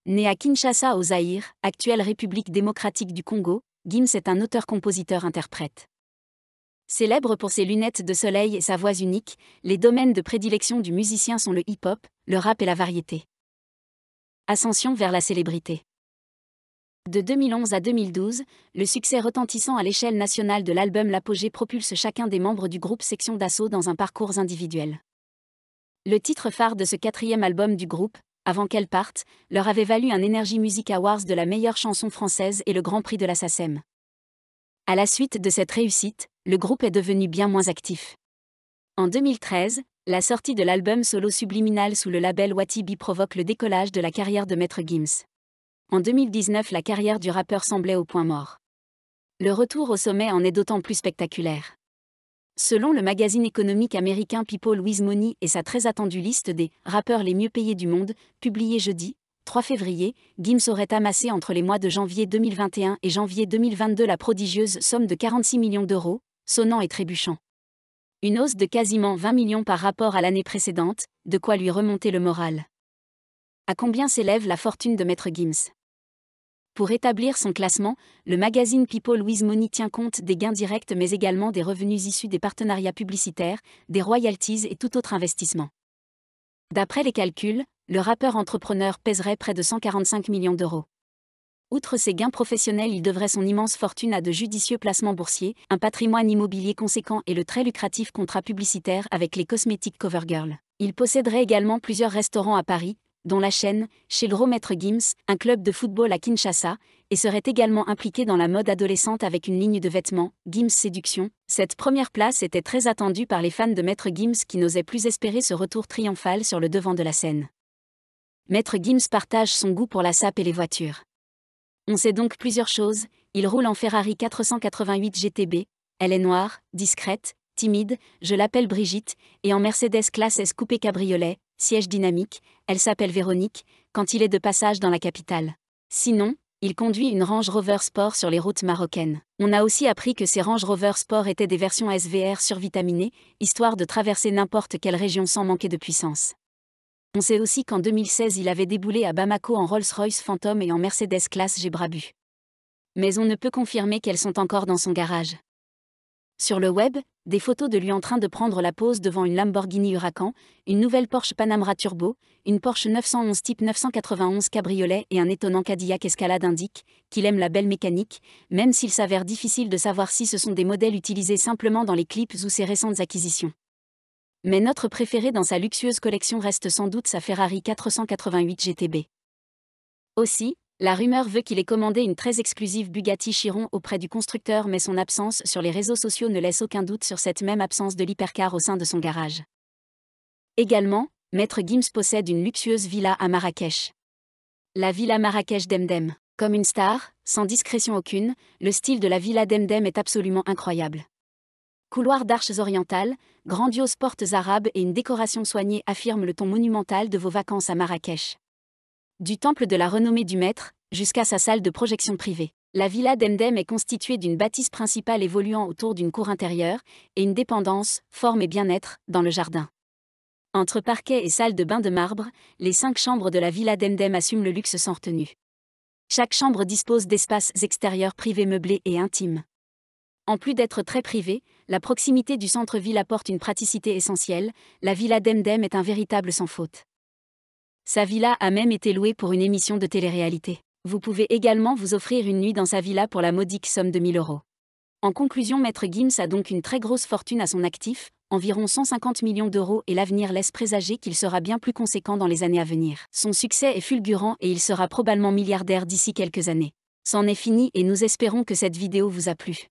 Né à Kinshasa au Zaïre, actuelle République démocratique du Congo, Gims est un auteur-compositeur-interprète. Célèbre pour ses lunettes de soleil et sa voix unique, les domaines de prédilection du musicien sont le hip-hop, le rap et la variété. Ascension vers la célébrité. De 2011 à 2012, le succès retentissant à l'échelle nationale de l'album L'Apogée propulse chacun des membres du groupe Section d'Assaut dans un parcours individuel. Le titre phare de ce 4e album du groupe, Avant qu'elle parte, leur avait valu un Energy Music Awards de la meilleure chanson française et le Grand Prix de la SACEM. À la suite de cette réussite, le groupe est devenu bien moins actif. En 2013, la sortie de l'album solo Subliminal sous le label Watibi provoque le décollage de la carrière de Maître Gims. En 2019, la carrière du rappeur semblait au point mort. Le retour au sommet en est d'autant plus spectaculaire. Selon le magazine économique américain People with Money et sa très attendue liste des rappeurs les mieux payés du monde, publiée jeudi, 3 février, Gims aurait amassé entre les mois de janvier 2021 et janvier 2022 la prodigieuse somme de 46 millions d'euros, sonnant et trébuchant. Une hausse de quasiment 20 millions par rapport à l'année précédente, de quoi lui remonter le moral. À combien s'élève la fortune de Maître Gims ? Pour établir son classement, le magazine People with Money tient compte des gains directs mais également des revenus issus des partenariats publicitaires, des royalties et tout autre investissement. D'après les calculs, le rappeur entrepreneur pèserait près de 145 millions d'euros. Outre ses gains professionnels, il devrait son immense fortune à de judicieux placements boursiers, un patrimoine immobilier conséquent et le très lucratif contrat publicitaire avec les cosmétiques CoverGirl. Il posséderait également plusieurs restaurants à Paris, dont la chaîne, chez le gros Maître Gims, un club de football à Kinshasa, et serait également impliqué dans la mode adolescente avec une ligne de vêtements, Gims Séduction. Cette première place était très attendue par les fans de Maître Gims qui n'osaient plus espérer ce retour triomphal sur le devant de la scène. Maître Gims partage son goût pour la sape et les voitures. On sait donc plusieurs choses, il roule en Ferrari 488 GTB, elle est noire, discrète, timide, je l'appelle Brigitte, et en Mercedes classe S coupé cabriolet, siège dynamique, elle s'appelle Véronique, quand il est de passage dans la capitale. Sinon, il conduit une Range Rover Sport sur les routes marocaines. On a aussi appris que ces Range Rover Sport étaient des versions SVR survitaminées, histoire de traverser n'importe quelle région sans manquer de puissance. On sait aussi qu'en 2016 il avait déboulé à Bamako en Rolls-Royce Phantom et en Mercedes classe G Brabus. Mais on ne peut confirmer qu'elles sont encore dans son garage. Sur le web, des photos de lui en train de prendre la pose devant une Lamborghini Huracan, une nouvelle Porsche Panamera Turbo, une Porsche 911 Type 991 Cabriolet et un étonnant Cadillac Escalade indiquent qu'il aime la belle mécanique, même s'il s'avère difficile de savoir si ce sont des modèles utilisés simplement dans les clips ou ses récentes acquisitions. Mais notre préféré dans sa luxueuse collection reste sans doute sa Ferrari 488 GTB. Aussi, la rumeur veut qu'il ait commandé une très exclusive Bugatti Chiron auprès du constructeur, mais son absence sur les réseaux sociaux ne laisse aucun doute sur cette même absence de l'hypercar au sein de son garage. Également, Maître Gims possède une luxueuse villa à Marrakech. La villa Marrakech Demdem. Comme une star, sans discrétion aucune, le style de la villa Demdem est absolument incroyable. Couloirs d'arches orientales, grandioses portes arabes et une décoration soignée affirment le ton monumental de vos vacances à Marrakech. Du temple de la renommée du maître, jusqu'à sa salle de projection privée. La villa Demdem est constituée d'une bâtisse principale évoluant autour d'une cour intérieure, et une dépendance, forme et bien-être, dans le jardin. Entre parquet et salle de bain de marbre, les 5 chambres de la villa Demdem assument le luxe sans retenue. Chaque chambre dispose d'espaces extérieurs privés meublés et intimes. En plus d'être très privée, la proximité du centre-ville apporte une praticité essentielle, la villa Demdem est un véritable sans faute. Sa villa a même été louée pour une émission de télé-réalité. Vous pouvez également vous offrir une nuit dans sa villa pour la modique somme de 1 000 €. En conclusion, Maître Gims a donc une très grosse fortune à son actif, environ 150 millions d'euros, et l'avenir laisse présager qu'il sera bien plus conséquent dans les années à venir. Son succès est fulgurant et il sera probablement milliardaire d'ici quelques années. C'en est fini et nous espérons que cette vidéo vous a plu.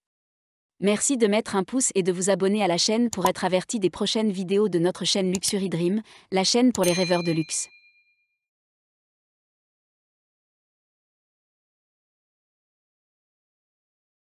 Merci de mettre un pouce et de vous abonner à la chaîne pour être averti des prochaines vidéos de notre chaîne Luxury Dream, la chaîne pour les rêveurs de luxe.